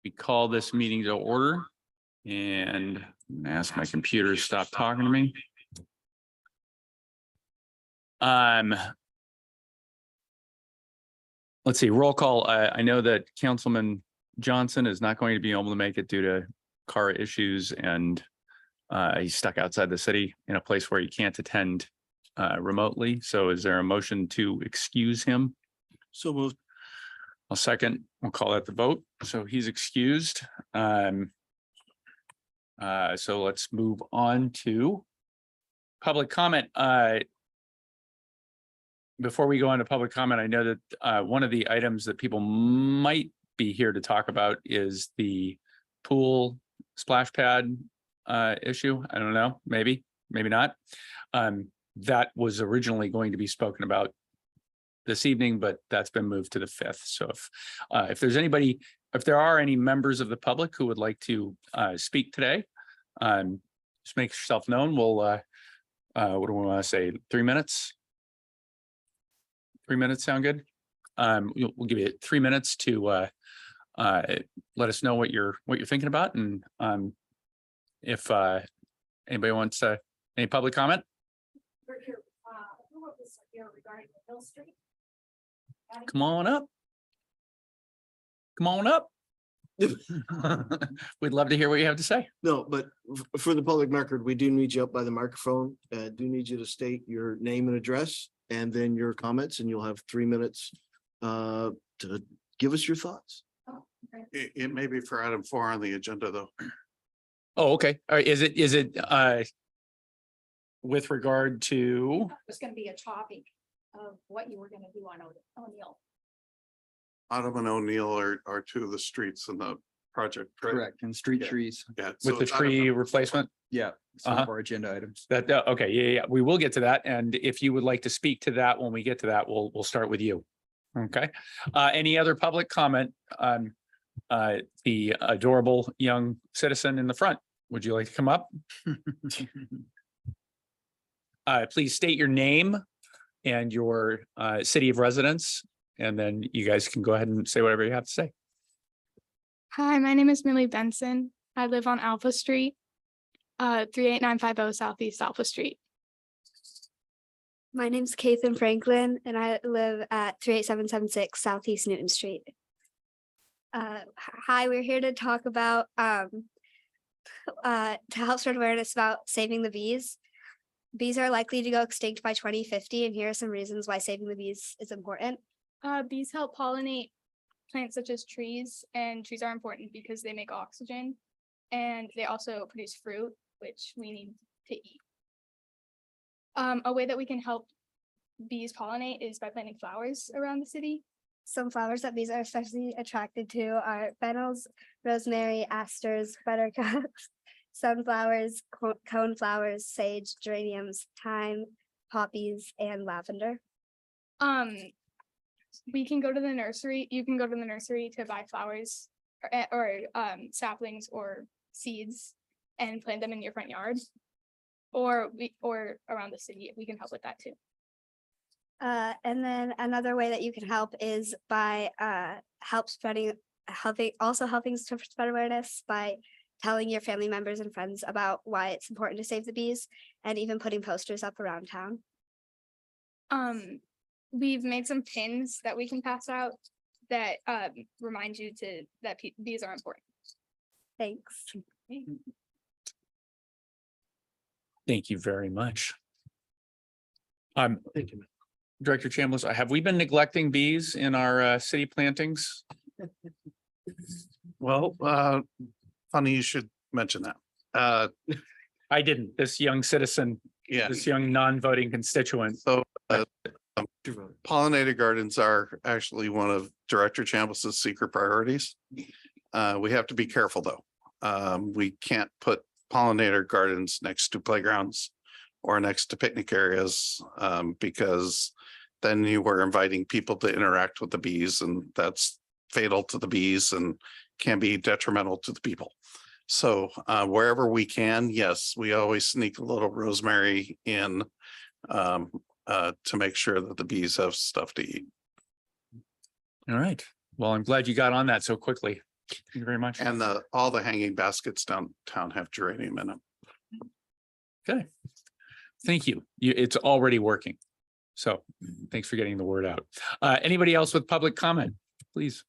We call this meeting to order, and I'm gonna ask my computer to stop talking to me. Let's see, roll call. I know that Councilman Johnson is not going to be able to make it due to car issues, and he's stuck outside the city in a place where he can't attend remotely. So is there a motion to excuse him? So moved. I'll second. We'll call that the vote. So he's excused. So let's move on to public comment. Before we go on to public comment, I know that one of the items that people might be here to talk about is the pool splash pad issue. I don't know, maybe not. That was originally going to be spoken about this evening, but that's been moved to the 5th. So if there's anybody, if there are any members of the public who would like to speak today, just make yourself known. We'll what do we want to say? 3 minutes? 3 minutes sound good? We'll give you 3 minutes to let us know what you're thinking about, and if anybody wants any public comment. We're here, regarding the Hill Street. Come on up. Come on up. We'd love to hear what you have to say. No, but for the public record, we do need you up by the microphone. Do need you to state your name and address and then your comments, and you'll have 3 minutes to give us your thoughts. Oh, okay. It may be for item 4 on the agenda, though. Oh, okay. All right. Is it with regard to? It's going to be a topic of what you were going to do on O'Neill. Autumn and O'Neill are two of the streets in the project. Right? Correct, and street Yeah. trees. Yeah. With the it's tree replacement? Yeah, some of our agenda items. That, okay, yeah, we will get to that. And if you would like to speak to that, when we get to that, we'll start with you. Okay. Any other public comment on the adorable young citizen in the front? Would you like to come up? Please state your name and your city of residence, and then you guys can go ahead and say whatever you have to say. Hi, my name is Millie Benson. I live on Alpha Street, 38950 Southeast Alpha Street. My name's Kathan Franklin, and I live at 38776 Southeast Newton Street. Hi, we're here to talk about to help spread awareness about saving the bees. Bees are likely to go extinct by 2050, and here are some reasons why saving the bees is important. Bees help pollinate plants such as trees, and trees are important because they make oxygen, and they also produce fruit, which we need to eat. A way that we can help bees pollinate is by planting flowers around the city. Some flowers that bees are especially attracted to are fennels, rosemary, asters, buttercups, sunflowers, coneflowers, sage, geraniums, thyme, poppies, and lavender. We can go to the nursery. You can go to the nursery to buy flowers or saplings or seeds and plant them in your front yard, or around the city. We can help with that too. And then another way that you can help is by helping to spread awareness by telling your family members and friends about why it's important to save the bees, and even putting posters up around town. We've made some pins that we can pass out that remind you that bees are important. Thanks. Thank you very much. Thank you. Director Chambliss, have we been neglecting bees in our city plantings? Well, funny you should mention that. I didn't. This young citizen, Yeah. this young non-voting constituent. So pollinator gardens are actually one of Director Chambliss's secret priorities. We have to be careful, though. We can't put pollinator gardens next to playgrounds or next to picnic areas because then you were inviting people to interact with the bees, and that's fatal to the bees and can be detrimental to the people. So wherever we can, yes, we always sneak a little rosemary in to make sure that the bees have stuff to eat. All right. Well, I'm glad you got on that so quickly. Thank you very much. And all the hanging baskets downtown have geranium in them. Okay. Thank you. It's already working. So thanks for getting the word out. Anybody else with public comment, please?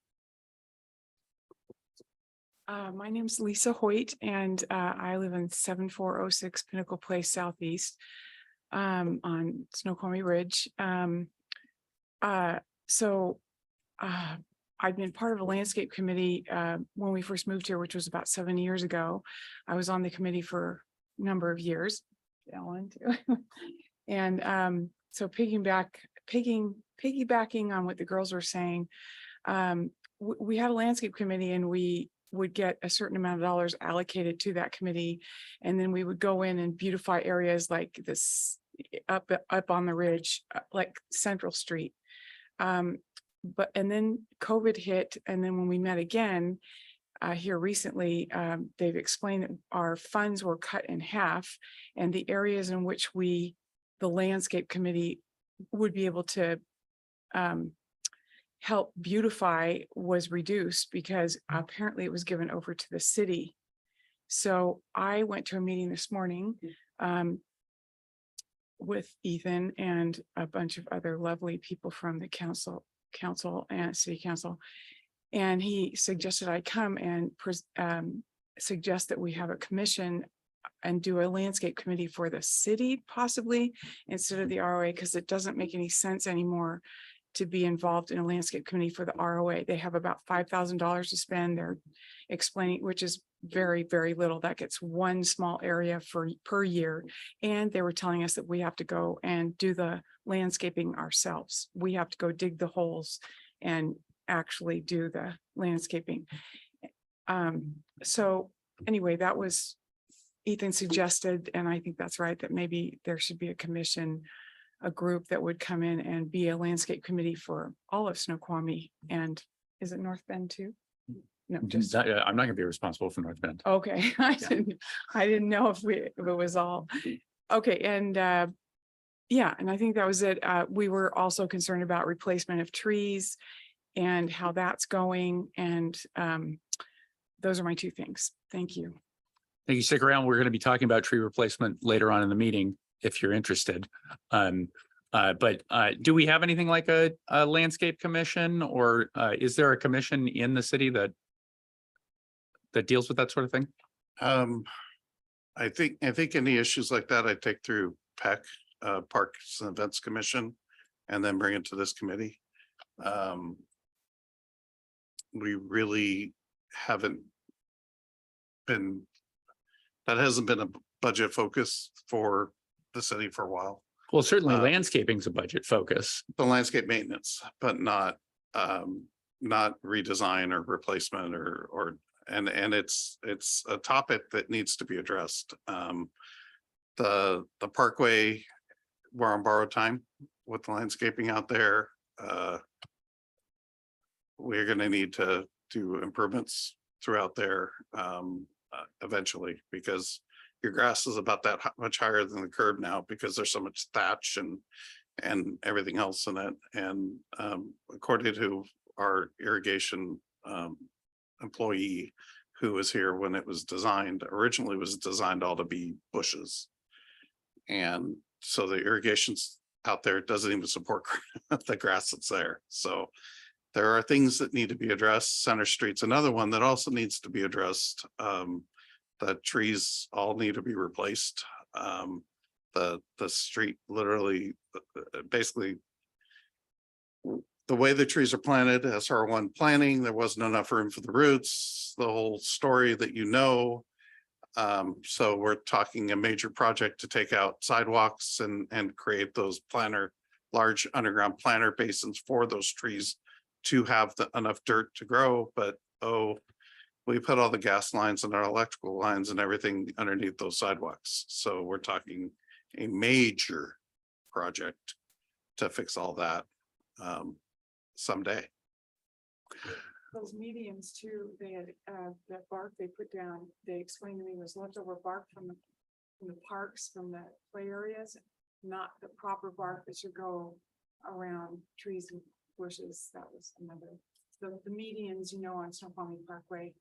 My name's Lisa Hoyt and I live in 7406 Pinnacle Place Southeast on Snoqualmie Ridge. I've been part of a landscape committee when we first moved here, which was about 7 years ago. I was on the committee for a number of years. Ellen too. And so piggybacking on what the girls were saying, we had a landscape committee and we would get a certain amount of dollars allocated to that committee. And then we would go in and beautify areas like this up on the ridge, like Central Street. And then COVID hit. And then when we met again here recently, they've explained that our funds were cut in half and the areas in which the landscape committee would be able to help beautify was reduced because apparently it was given over to the city. So I went to a meeting this morning with Ethan and a bunch of other lovely people from the council and city council. And he suggested I come and suggest that we have a commission and do a landscape committee for the city possibly instead of the ROA, because it doesn't make any sense anymore to be involved in a landscape committee for the ROA. They have about $5,000 to spend. They're explaining, which is very, very little. That gets one small area per year. And they were telling us that we have to go and do the landscaping ourselves. We have to go dig the holes and actually do the landscaping. So anyway, that was Ethan suggested, and I think that's right, that maybe there should be a commission, a group that would come in and be a landscape committee for all of Snoqualmie. And is it North Bend too? No, just I'm not gonna be responsible for North Bend. okay. I didn't know if it was all okay. And yeah, and I think that was it. We were also concerned about replacement of trees and how that's going. And those are my two things. Thank you. Thank you. Stick around. We're going to be talking about tree replacement later on in the meeting if you're interested. But do we have anything like a landscape commission, or is there a commission in the city that deals with that sort of thing? I think any issues like that I take through PEC, Parks and Events Commission, and then bring it to this committee. We really haven't been, that hasn't been a budget focus for the city for a while. Well, certainly landscaping is a budget focus. The landscape maintenance, but not redesign or replacement and it's a topic that needs to be addressed. The parkway, we're on borrowed time with the landscaping out there. We're going to need to do improvements throughout there eventually, because your grass is about that much higher than the curb now because there's so much thatch and everything else in it. And according to our irrigation employee who was here when it was designed, originally was designed all to be bushes. And so the irrigation's out there doesn't even support the grass that's there. So there are things that need to be addressed. Center Street's another one that also needs to be addressed. The trees all need to be replaced. The street literally, basically, the way the trees are planted, SR1 planning, there wasn't enough room for the roots, the whole story that you know. So we're talking a major project to take out sidewalks and create those large underground planter basins for those trees to have enough dirt to grow. But we put all the gas lines and our electrical lines and everything underneath those sidewalks. So we're talking a major project to fix all that someday. Those mediums too, they had that bark they put down, they explained to me was leftover bark from the parks, from the play areas, not the proper bark that should go around trees and bushes. That was another the medians, on Snoqualmie Parkway,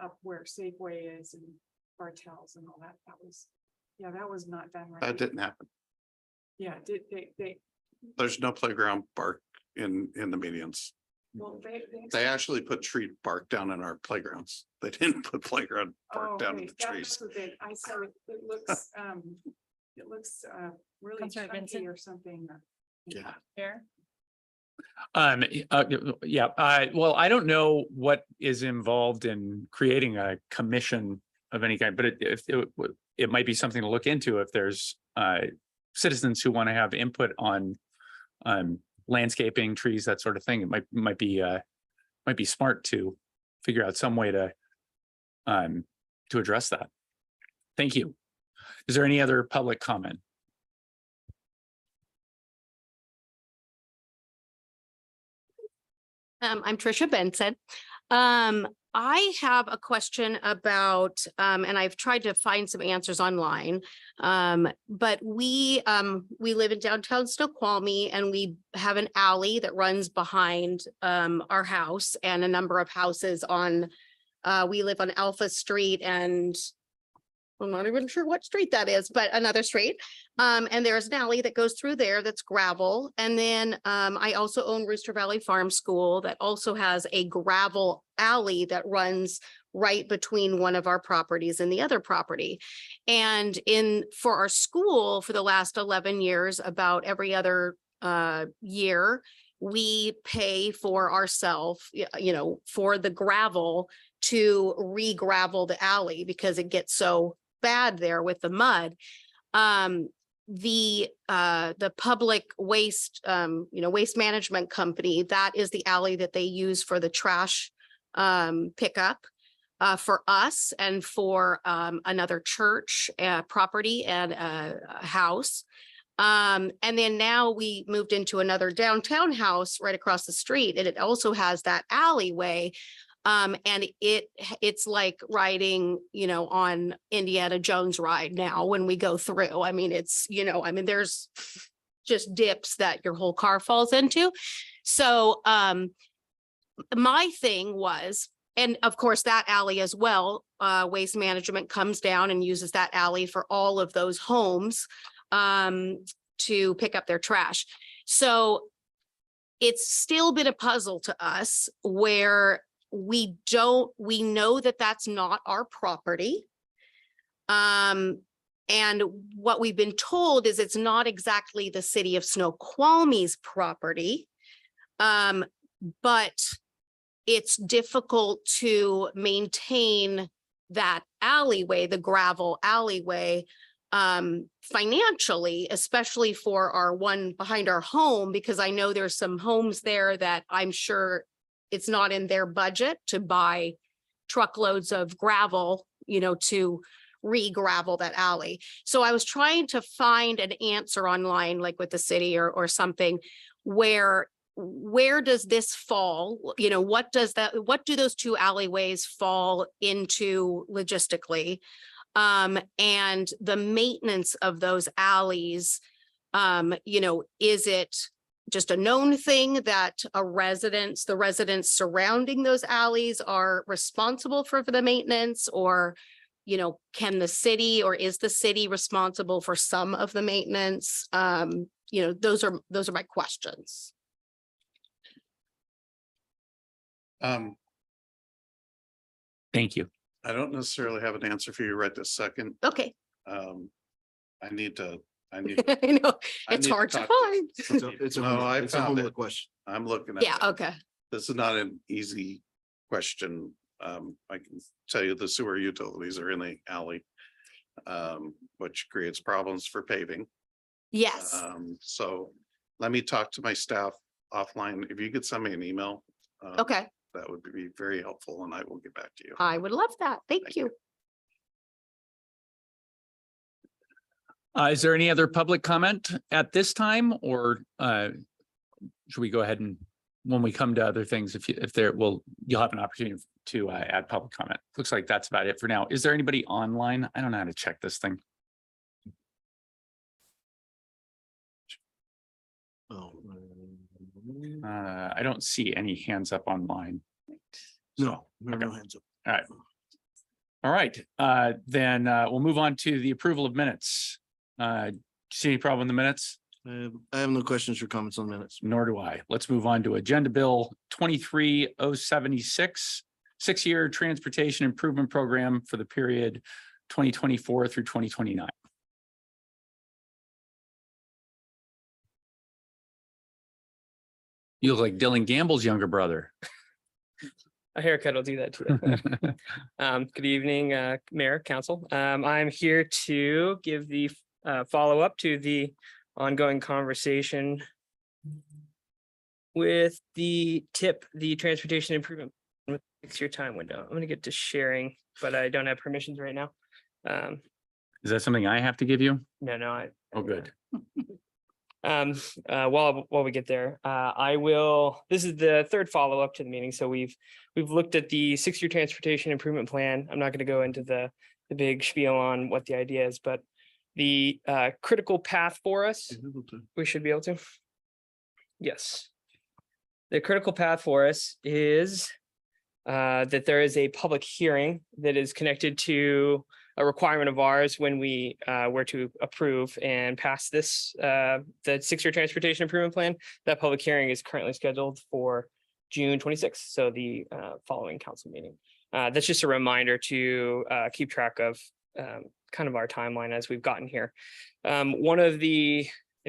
up where Safeway is and Bartels and all that, that was not done right. That didn't happen. Yeah, they, There's no playground bark in the medians. well, They actually put tree bark down in our playgrounds. They didn't put playground bark down in the trees. I saw it, it looks really Counselor chunky Vincent? or something. Yeah. Here, Yeah, well, I don't know what is involved in creating a commission of any kind, but it might be something to look into if there's citizens who want to have input on landscaping, trees, that sort of thing. It might be smart to figure out some way to address that. Thank you. Is there any other public comment? I'm Tricia Benson. I have a question about, and I've tried to find some answers online. But we live in downtown Snoqualmie and we have an alley that runs behind our house and a number of houses on, we live on Alpha Street and I'm not even sure what street that is, but another street. And there's an alley that goes through there that's gravel. And then I also own Rooster Valley Farm School that also has a gravel alley that runs right between one of our properties and the other property. And for our school for the last 11 years, about every other year, we pay for ourselves, for the gravel to re-gravel the alley because it gets so bad there with the mud. The public waste, waste management company, that is the alley that they use for the trash pickup for us and for another church property and a house. And then now we moved into another downtown house right across the street, and it also has that alleyway. And it's like riding, on Indiana Jones ride now when we go through. I mean, there's just dips that your whole car falls into. So my thing was, and of course that alley as well, Waste Management comes down and uses that alley for all of those homes to pick up their trash. So it's still been a puzzle to us where we know that that's not our property. And what we've been told is it's not exactly the city of Snoqualmie's property, but it's difficult to maintain that alleyway, the gravel alleyway, financially, especially for our one behind our home, because I know there's some homes there that I'm sure it's not in their budget to buy truckloads of gravel, to re-gravel that alley. So I was trying to find an answer online, like with the city or something, where does this fall? What do those two alleyways fall into logistically? And the maintenance of those alleys, is it just a known thing that the residents surrounding those alleys are responsible for the maintenance, or, can the city or is the city responsible for some of the maintenance? Those are my questions. Thank you. I don't necessarily have an answer for you right this second. Okay. I need to. I know I it's need to hard to talk find. It's a No, I it's a found homework it. question. I'm looking at. Yeah. it. Okay. This is not an easy question. I can tell you the sewer utilities are in the alley, which creates problems for paving. Yes. So let me talk to my staff offline. If you could send me an email. Okay. That would be very helpful and I will get back to you. I would love that. Thank Thank you. Is there any other public comment at this time, or should we go ahead and when we come to other things, you'll have an opportunity to add public comment. Looks like that's about it for now. Is there anybody online? I don't know how to check this thing. Oh. I don't see any hands up online. No, there are no hands up. All right, then we'll move on to the approval of minutes. See any problem in the minutes? I have no questions or comments on minutes. Nor do I. Let's move on to Agenda Bill 23076, 6-year transportation improvement program for the period 2024 through 2029. You look like Dylan Gamble's younger brother. A haircut will do that too. Good evening, Mayor, Council. I'm here to give the follow-up to the ongoing conversation with the transportation improvement with 6-year time window. I'm gonna get to sharing, but I don't have permissions right now. Is that something I have to give you? No. Oh, good. While we get there, this is the third follow-up to the meeting. So we've looked at the 6-year transportation improvement plan. I'm not going to go into the big spiel on what the idea is, but the critical path for us, we should be able to. Yes. The critical path for us is that there is a public hearing that is connected to a requirement of ours when we were to approve and pass this, the 6-year transportation improvement plan. That public hearing is currently scheduled for June 26th, so the following council meeting. That's just a reminder to keep track of kind of our timeline as we've gotten here. And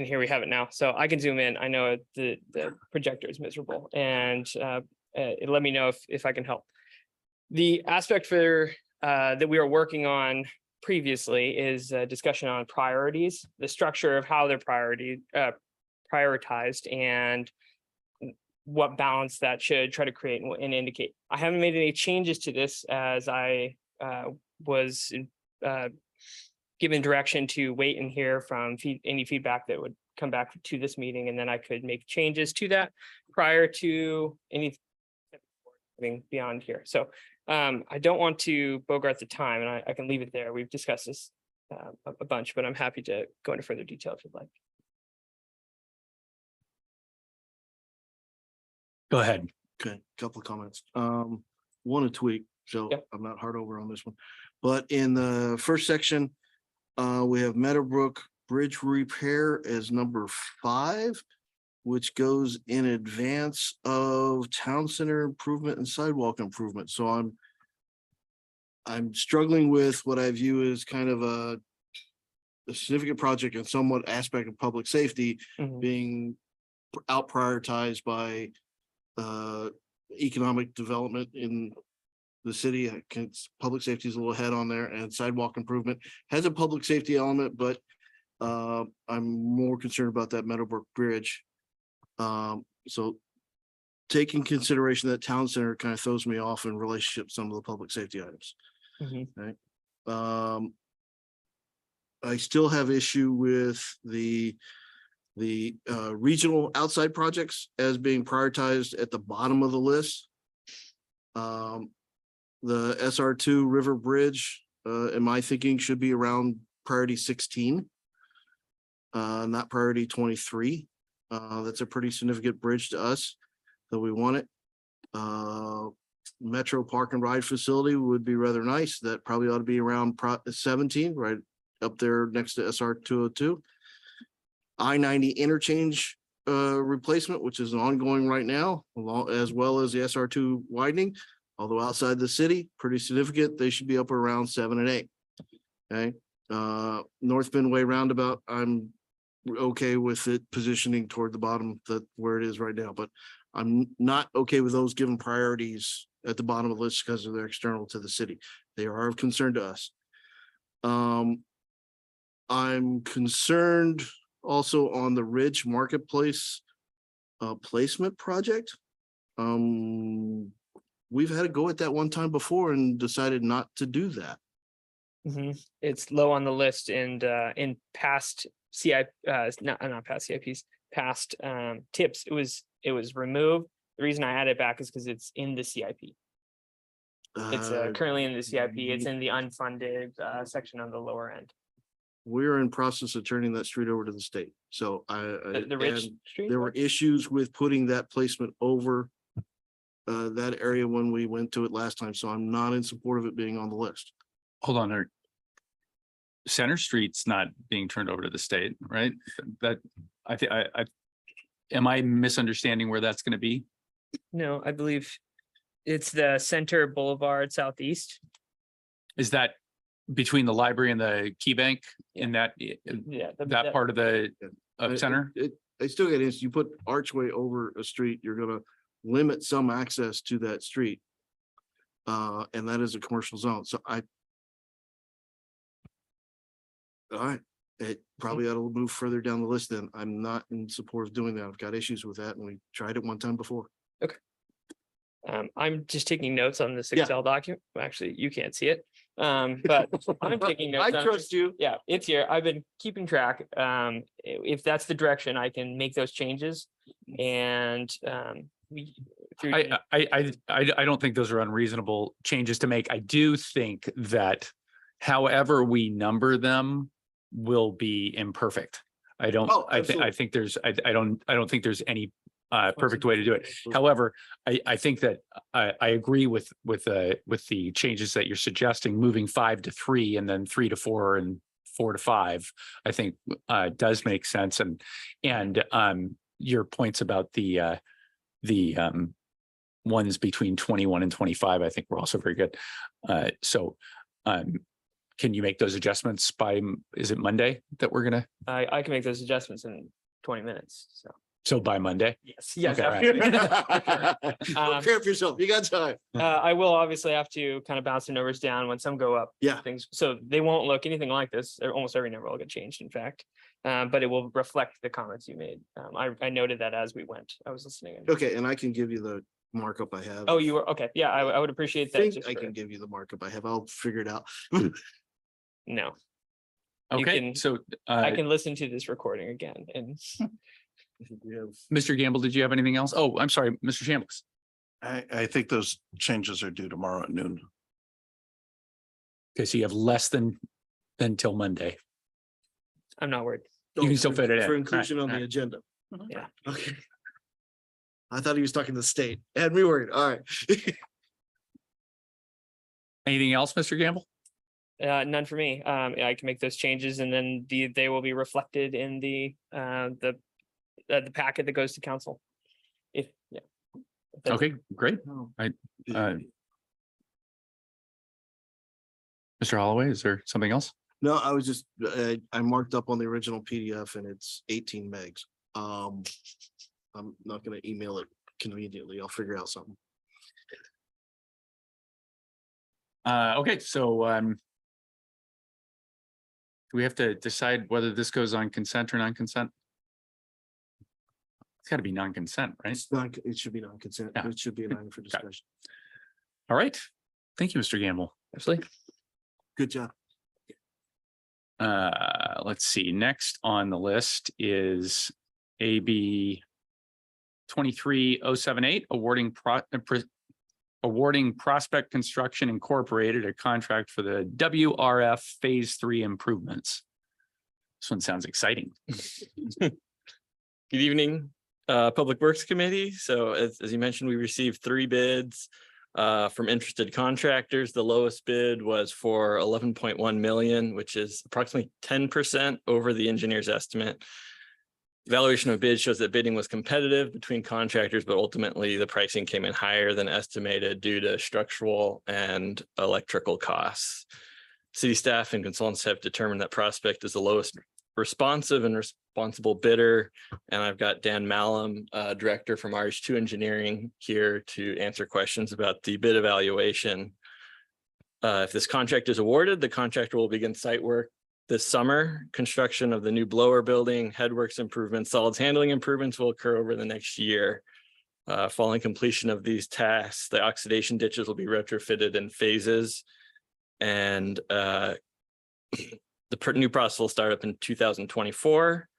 here we have it now, so I can zoom in. I know the projector is miserable, and let me know if I can help. The aspect that we are working on previously is a discussion on priorities, the structure of how they're prioritized, and what balance that should try to create and indicate. I haven't made any changes to this as I was given direction to wait and hear from any feedback that would come back to this meeting, and then I could make changes to that prior to anything beyond here. So I don't want to bogart the time, and I can leave it there. We've discussed this a bunch, but I'm happy to go into further detail if you'd like. Go ahead. Okay, couple of comments. One a tweak, so Yep. I'm not hard over on this one. But in the first section, we have Meadowbrook Bridge repair as number 5, which goes in advance of town center improvement and sidewalk improvement. So I'm struggling with what I view as kind of a significant project and somewhat aspect of public safety Mhm. being out prioritized by economic development in the city. Public safety is a little ahead on there, and sidewalk improvement has a public safety element, but I'm more concerned about that Meadowbrook Bridge. So taking consideration that town center kind of throws me off in relationship to some of the public safety items. Mhm. Right. I still have issue with the regional outside projects as being prioritized at the bottom of the list. The SR2 River Bridge, in my thinking, should be around priority 16, not priority 23. That's a pretty significant bridge to us, so we want it. Metro Park and Ride Facility would be rather nice. That probably ought to be around 17, right up there next to SR 202. I-90 interchange replacement, which is ongoing right now, as well as the SR2 widening, although outside the city, pretty significant. They should be up around 7 and 8. Okay. North Bend Way roundabout, I'm okay with it positioning toward the bottom, where it is right now, but I'm not okay with those given priorities at the bottom of the list because they're external to the city. They are of concern to us. I'm concerned also on the Ridge Marketplace placement project. We've had to go at that one time before and decided not to do that. Mhm. It's low on the list, and in past CIP, not past CIPs, past tips, it was removed. The reason I add it back is because it's in the CIP. It's currently in the CIP. It's in the unfunded section on the lower end. we're in process of turning that street over to the state. So The Ridge and Street? there were issues with putting that placement over that area when we went to it last time. So I'm not in support of it being on the list. Hold on, Center Street's not being turned over to the state, right? That, I think, am I misunderstanding where that's gonna be? No, I believe it's the Center Boulevard Southeast. Is that between the library and the Key Bank in that, Yeah. that part of the, of Center? I still get it. You put archway over a street, you're gonna limit some access to that street. And that is a commercial zone. So all right, it probably ought to move further down the list then. I'm not in support of doing that. I've got issues with that and we tried it one time before. I'm just taking notes on this Yeah. Excel document. Well, actually, you can't see it. But I'm taking notes. I on it. trust you. Yeah, it's here. I've been keeping track. If that's the direction, I can make those changes. And we. through- I don't think those are unreasonable changes to make. I do think that however we number them will be imperfect. I don't, Oh, I absolutely. think there's, I don't think there's any perfect way to do it. However, I think that I agree with the changes that you're suggesting, moving 5 to 3 and then 3 to 4 and 4 to 5, I think does make sense. And your points about the ones between 21 and 25, I think were also very good. So can you make those adjustments by, is it Monday that we're gonna, I can make those adjustments in 20 minutes. so by Monday? Yes. Okay, Don't cramp yourself. You got time. I will obviously have to kind of bounce the numbers down when some go up. Yeah. Things, so they won't look anything like this. Almost every number will get changed, in fact. But it will reflect the comments you made. I noted that as we went. I was listening. Okay, and I can give you the markup I have. Oh, you were, okay. Yeah, I would appreciate that. Think just I for- can give you the markup I have. I'll figure it out. No, You Okay, can- so I can listen to this recording again and We have Mr. Gamble, did you have anything else? Oh, I'm sorry, Mr. Shambles. I think those changes are due tomorrow at noon. Okay, so you have less than till Monday. I'm not worried. You can still for- fit it in. For All inclusion right, on all the right. agenda. Yeah. Okay. I thought he was talking to the state. Had me worried. All right. Anything else, Mr. Gamble? None for me. I can make those changes and then they will be reflected in the packet that goes to council. If, yeah. If that's- Okay, great. Mr. Holloway, is there something else? No, I was just, I marked up on the original PDF and it's 18 megs. I'm not gonna email it conveniently. I'll figure out something. Okay, so do we have to decide whether this goes on consent or non-consent? It's gotta be non-consent, right? It's not, it should be non-consent. Yeah. It should be an item for discussion. All right. Thank you, Mr. Gamble. Absolutely. Good job. Let's see, next on the list is AB 23078, awarding Prospect Construction Incorporated a contract for the WRF Phase 3 improvements. This one sounds exciting. Good evening, Public Works Committee. So as you mentioned, we received 3 bids from interested contractors. The lowest bid was for 11.1 million, which is approximately 10% over the engineer's estimate. Evaluation of bid shows that bidding was competitive between contractors, but ultimately the pricing came in higher than estimated due to structural and electrical costs. City staff and consultants have determined that Prospect is the lowest responsive and responsible bidder. And I've got Dan Malum, director from RH2 Engineering, here to answer questions about the bid evaluation. If this contract is awarded, the contractor will begin site work this summer. Construction of the new blower building, headworks improvements, solids handling improvements will occur over the next year. Following completion of these tasks, the oxidation ditches will be retrofitted in phases. And the new process will start up in 2024.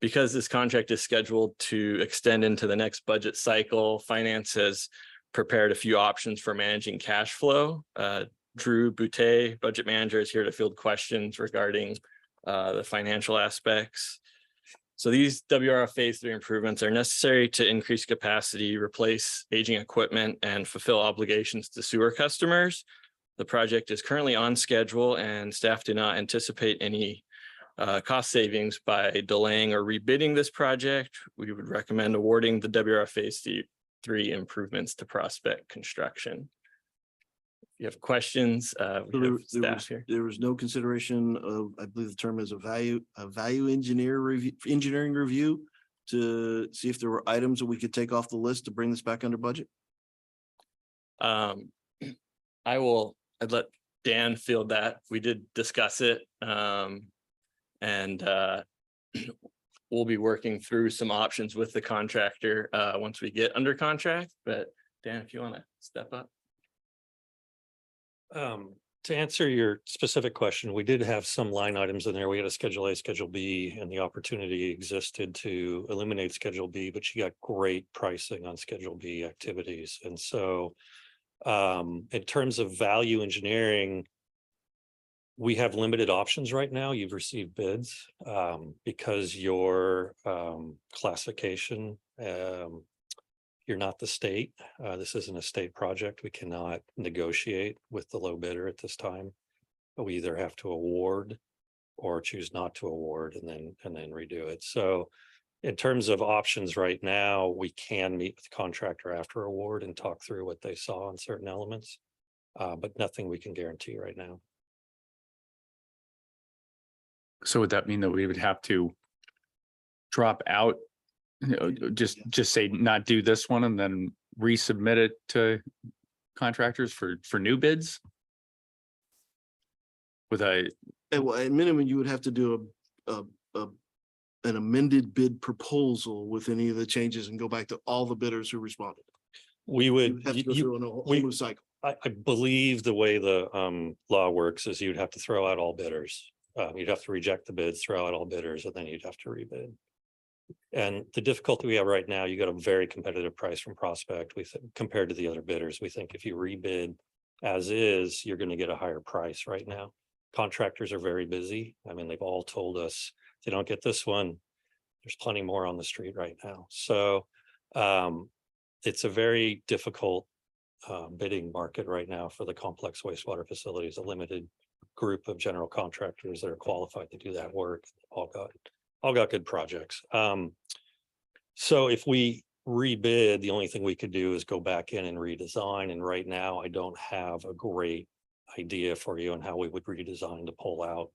Because this contract is scheduled to extend into the next budget cycle, finance has prepared a few options for managing cash flow. Drew Boutte, budget manager, is here to field questions regarding the financial aspects. So these WRF phase 3 improvements are necessary to increase capacity, replace aging equipment, and fulfill obligations to sewer customers. The project is currently on schedule and staff do not anticipate any cost savings by delaying or rebidding this project. We would recommend awarding the WRF phase 3 improvements to Prospect Construction. If you have questions, we have staff here. There was no consideration of, I believe the term is a value engineering review to see if there were items that we could take off the list to bring this back under budget. I'd let Dan field that. We did discuss it. And we'll be working through some options with the contractor once we get under contract. But Dan, if you want to step up. To answer your specific question, we did have some line items in there. We had a Schedule A, Schedule B, and the opportunity existed to eliminate Schedule B, but you got great pricing on Schedule B activities. And so in terms of value engineering, we have limited options right now. You've received bids because your classification, you're not the state. This isn't a state project. We cannot negotiate with the low bidder at this time. But we either have to award or choose not to award and then redo it. So in terms of options right now, we can meet with the contractor after award and talk through what they saw on certain elements, but nothing we can guarantee right now. So would that mean that we would have to drop out, just say not do this one and then resubmit it to contractors for new bids? With a, Well, at minimum, you would have to do an amended bid proposal with any of the changes and go back to all the bidders who responded. We You would, would have to go through a whole new cycle. I believe the way the law works is you'd have to throw out all bidders. You'd have to reject the bids, throw out all bidders, and then you'd have to rebid. And the difficulty we have right now, you got a very competitive price from Prospect. We think compared to the other bidders, we think if you rebid as is, you're going to get a higher price right now. Contractors are very busy. I mean, they've all told us if they don't get this one, there's plenty more on the street right now. So it's a very difficult bidding market right now for the complex wastewater facilities, a limited group of general contractors that are qualified to do that work. All got good projects. So if we rebid, the only thing we could do is go back in and redesign. And right now, I don't have a great idea for you on how we would redesign to pull out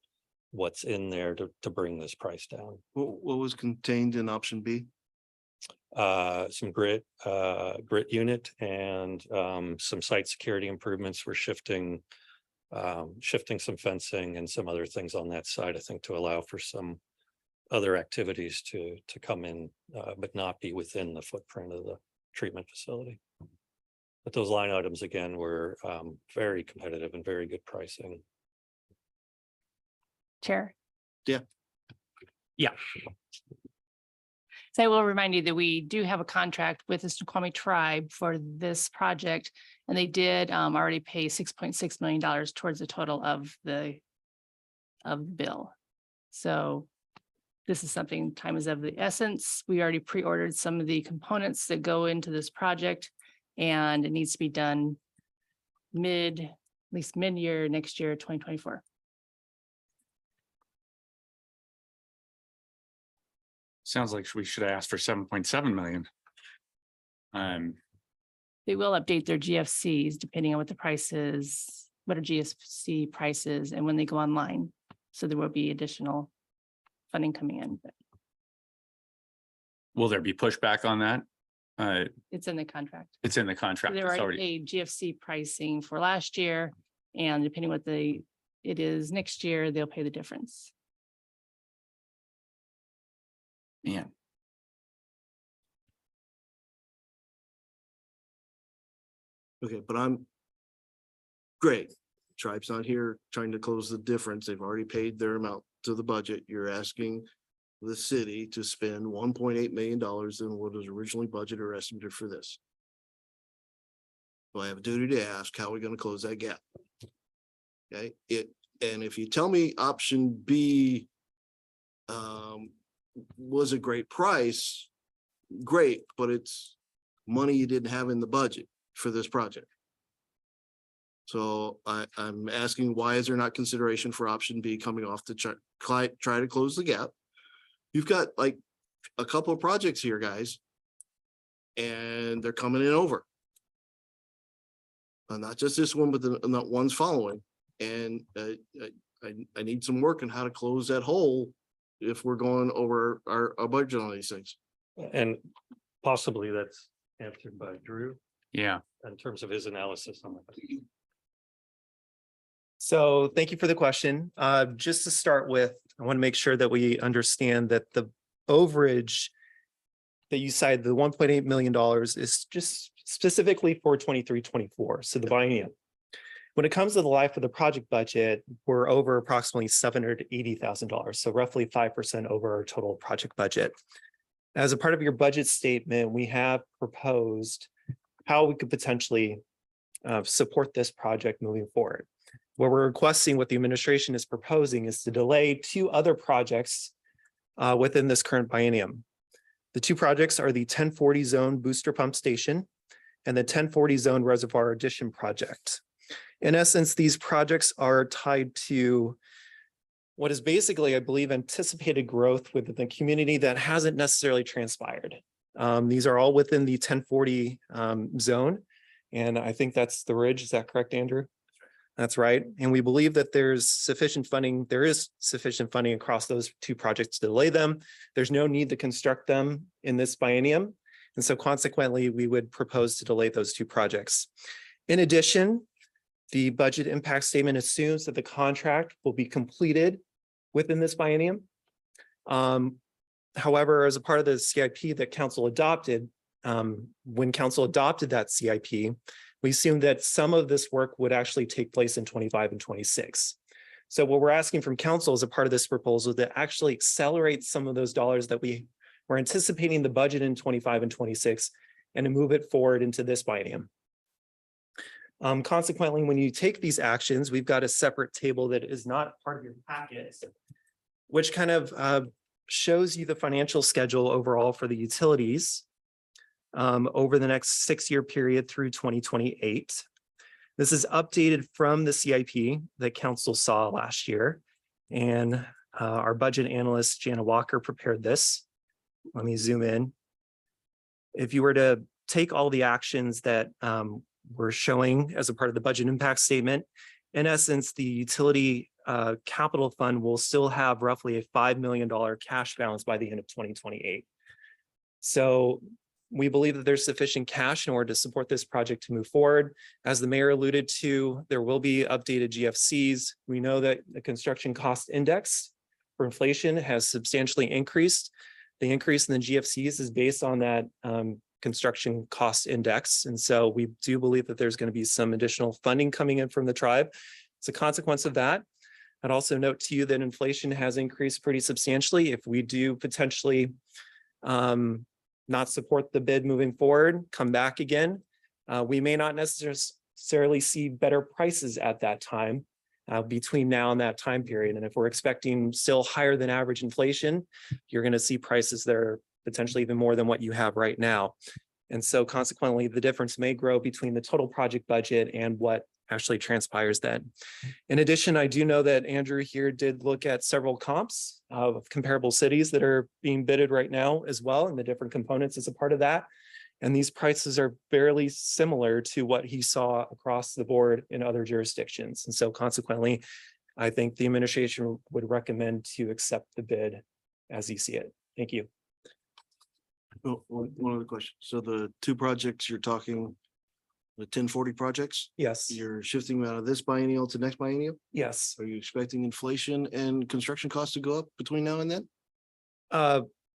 what's in there to bring this price down. What was contained in option B? Some grit unit and some site security improvements. We're shifting some fencing and some other things on that side, I think, to allow for some other activities to come in, but not be within the footprint of the treatment facility. But those line items, again, were very competitive and very good pricing. Chair. Yeah. yeah, So I will remind you that we do have a contract with the Snoqualmie tribe for this project, and they did already pay $6.6 million towards the total of the bill. So this is something, time is of the essence. We already pre-ordered some of the components that go into this project, and it needs to be done at least mid-year next year, 2024. sounds like we should ask for 7.7 million. They will update their GFCs depending on what the price is, what a GFC price is, and when they go online. So there will be additional funding coming in. But Will there be pushback on that? it's in the contract. It's in the contract. They It's already already, paid GFC pricing for last year, and depending what it is next year, they'll pay the difference. man. Okay, but I'm great. Tribe's not here trying to close the difference. They've already paid their amount to the budget. You're asking the city to spend $1.8 million than what was originally budgeted or estimated for this. So I have a duty to ask, how are we going to close that gap? Okay, and if you tell me option B was a great price. Great, but it's money you didn't have in the budget for this project. So I'm asking, why is there not consideration for option B coming off to try to close the gap? You've got like a couple of projects here, guys. And they're coming in over. Not just this one, but the not ones following. And I need some work on how to close that hole if we're going over our budget on these things. And possibly that's answered by Drew Yeah. in terms of his analysis on that. So thank you for the question. Just to start with, I want to make sure that we understand that the overage that you cited, the $1.8 million, is just specifically for 23-24, so the biennium. When it comes to the life of the project budget, we're over approximately $780,000, so roughly 5% over our total project budget. As a part of your budget statement, we have proposed how we could potentially support this project moving forward. What we're requesting, what the administration is proposing, is to delay 2 other projects within this current biennium. The 2 projects are the 1040 zone booster pump station and the 1040 zone reservoir addition project. In essence, these projects are tied to what is basically, I believe, anticipated growth within the community that hasn't necessarily transpired. These are all within the 1040 zone. And I think that's the ridge. Is that correct, Andrew? That's right. And we believe that there's sufficient funding. There is sufficient funding across those 2 projects to delay them. There's no need to construct them in this biennium. And so consequently, we would propose to delay those 2 projects. In addition, the budget impact statement assumes that the contract will be completed within this biennium. However, as a part of the CIP that council adopted, when council adopted that CIP, we assumed that some of this work would actually take place in 25 and 26. So what we're asking from council as a part of this proposal to actually accelerate some of those dollars that we were anticipating the budget in 25 and 26 and to move it forward into this biennium. Consequently, when you take these actions, we've got a separate table that is not part of your packet, which kind of shows you the financial schedule overall for the utilities over the next 6-year period through 2028. This is updated from the CIP that council saw last year. And our budget analyst, Jana Walker, prepared this. Let me zoom in. If you were to take all the actions that we're showing as a part of the budget impact statement, in essence, the utility capital fund will still have roughly a $5 million cash balance by the end of 2028. So we believe that there's sufficient cash in order to support this project to move forward. As the mayor alluded to, there will be updated GFCs. We know that the construction cost index for inflation has substantially increased. The increase in the GFCs is based on that construction cost index. And so we do believe that there's going to be some additional funding coming in from the tribe. As a consequence of that, I'd also note to you that inflation has increased pretty substantially. If we do potentially not support the bid moving forward, come back again, we may not necessarily see better prices at that time between now and that time period. And if we're expecting still higher than average inflation, you're going to see prices that are potentially even more than what you have right now. And so consequently, the difference may grow between the total project budget and what actually transpires then. In addition, I do know that Andrew here did look at several comps of comparable cities that are being bidded right now as well, and the different components as a part of that. And these prices are fairly similar to what he saw across the board in other jurisdictions. And so consequently, I think the administration would recommend to accept the bid as you see it. Thank you. Oh, one other question. So the 2 projects you're talking, the 1040 projects, Yes. you're shifting them out of this biennial to next biennial? Yes. Are you expecting inflation and construction costs to go up between now and then?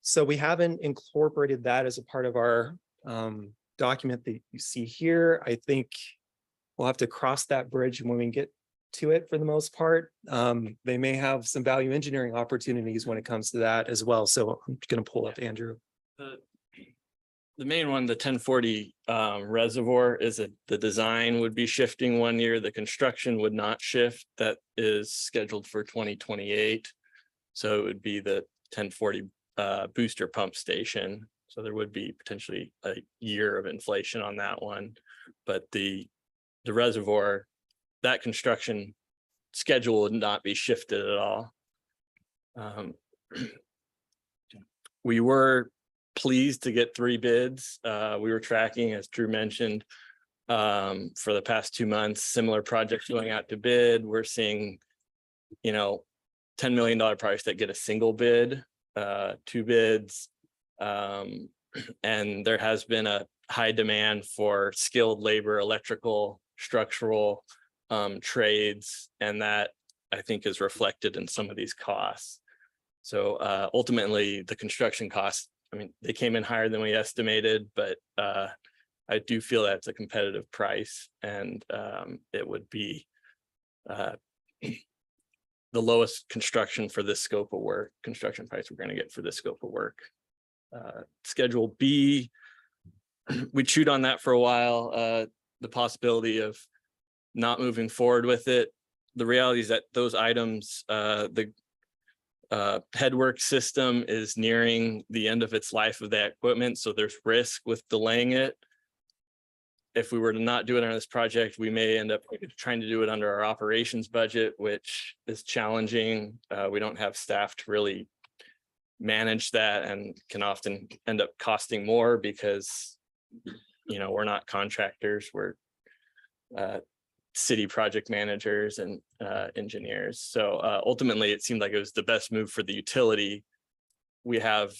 So we haven't incorporated that as a part of our document that you see here. I think we'll have to cross that bridge when we get to it for the most part. They may have some value engineering opportunities when it comes to that as well. So I'm going to pull up Andrew. The main one, the 1040 reservoir, is that the design would be shifting 1 year. The construction would not shift. That is scheduled for 2028. So it would be the 1040 booster pump station. So there would be potentially a year of inflation on that one. But the reservoir, that construction schedule would not be shifted at all. We were pleased to get 3 bids. We were tracking, as Drew mentioned, for the past 2 months, similar projects going out to bid. We're seeing, $10 million projects that get a single bid, 2 bids. And there has been a high demand for skilled labor, electrical, structural trades, and that I think is reflected in some of these costs. So ultimately, the construction costs, I mean, they came in higher than we estimated, but I do feel that's a competitive price, and it would be the lowest construction for this scope of work, construction price we're going to get for this scope of work. Schedule B, we chewed on that for a while, the possibility of not moving forward with it. The reality is that those items, the headwork system is nearing the end of its life of that equipment, so there's risk with delaying it. If we were to not do it on this project, we may end up trying to do it under our operations budget, which is challenging. We don't have staff to really manage that, and can often end up costing more because, we're not contractors, we're city project managers and engineers. So ultimately, it seemed like it was the best move for the utility. We have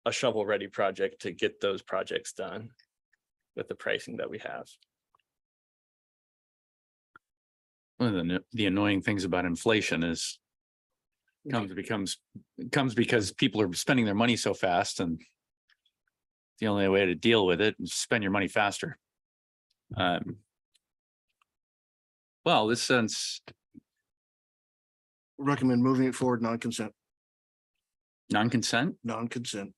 a shovel-ready project to get those projects done with the pricing that we have. One of the annoying things about inflation is comes because people are spending their money so fast, and the only way to deal with it is spend your money faster. Well, this sense, Recommend moving it forward, non-consent, non-consent. non-consent.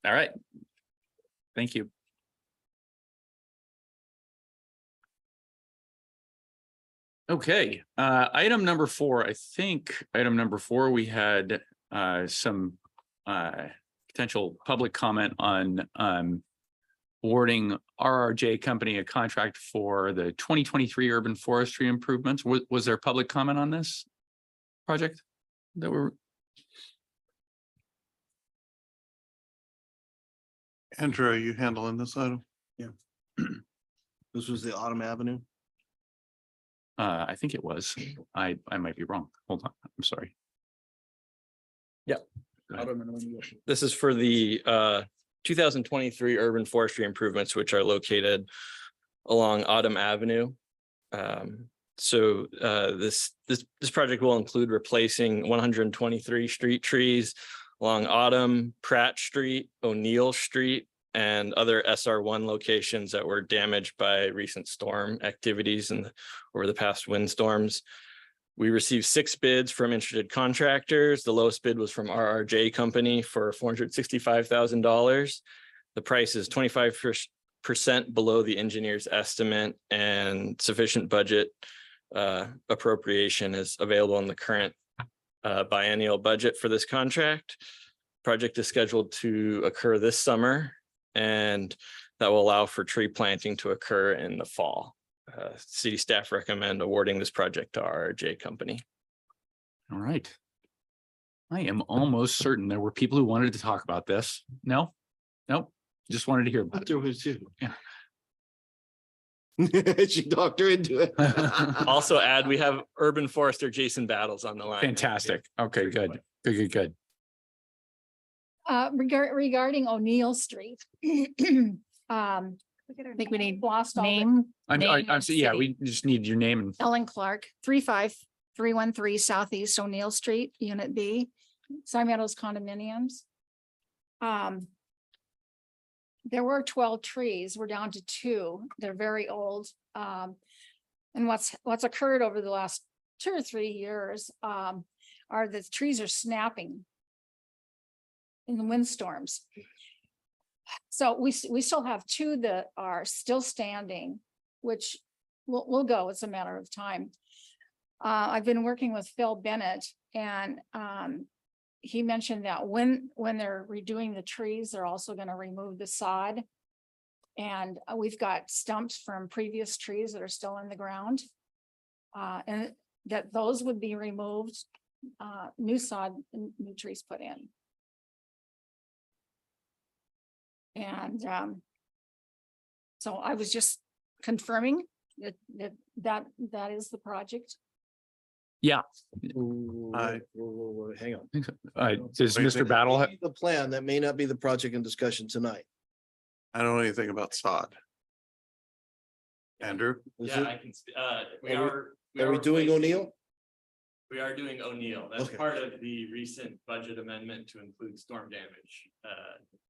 All right. Thank you. Okay, item number 4, I think item number 4, we had some potential public comment on awarding RRJ Company a contract for the 2023 urban forestry improvements. Was there public comment on this project that were? Andrew, are you handling this item? This was the Autumn Avenue. I think it was. I might be wrong. Hold on. I'm sorry. Yeah. This is for the 2023 urban forestry improvements, which are located along Autumn Avenue. So this project will include replacing 123 street trees along Autumn, Pratt Street, O'Neill Street, and other SR1 locations that were damaged by recent storm activities and over the past windstorms. We received 6 bids from interested contractors. The lowest bid was from RRJ Company for $465,000. The price is 25% below the engineer's estimate, and sufficient budget appropriation is available in the current biennial budget for this contract. Project is scheduled to occur this summer, and that will allow for tree planting to occur in the fall. City staff recommend awarding this project to RRJ Company. All right. I am almost certain there were people who wanted to talk about this. No, nope. Just wanted to hear about it. There was too. Yeah. She talked her into it. Also add, we have urban forester Jason Battles on the line. Fantastic. Okay, good. Good. Regarding O'Neill Street. I think we need Lost all the- name. I'm name and yeah, city. we just need your name and Ellen Clark, 35313 Southeast O'Neill Street, Unit B, Side Meadows condominiums. There were 12 trees. We're down to 2. They're very old. And what's occurred over the last 2 or 3 years are the trees are snapping in the windstorms. So we still have 2 that are still standing, which will go. It's a matter of time. I've been working with Phil Bennett, and he mentioned that when they're redoing the trees, they're also gonna remove the sod. And we've got stumps from previous trees that are still in the ground. And that those would be removed, new sod, new trees put in. And so I was just confirming that is the project. Yeah. Hang on. Does Wait, Mr. wait. Battle, The plan, that may not be the project in discussion tonight. I don't know anything about sod. Andrew? Is Yeah, it- I can, we are we doing replacing- O'Neill? We are doing O'Neill. That's Okay. part of the recent budget amendment to include storm damage.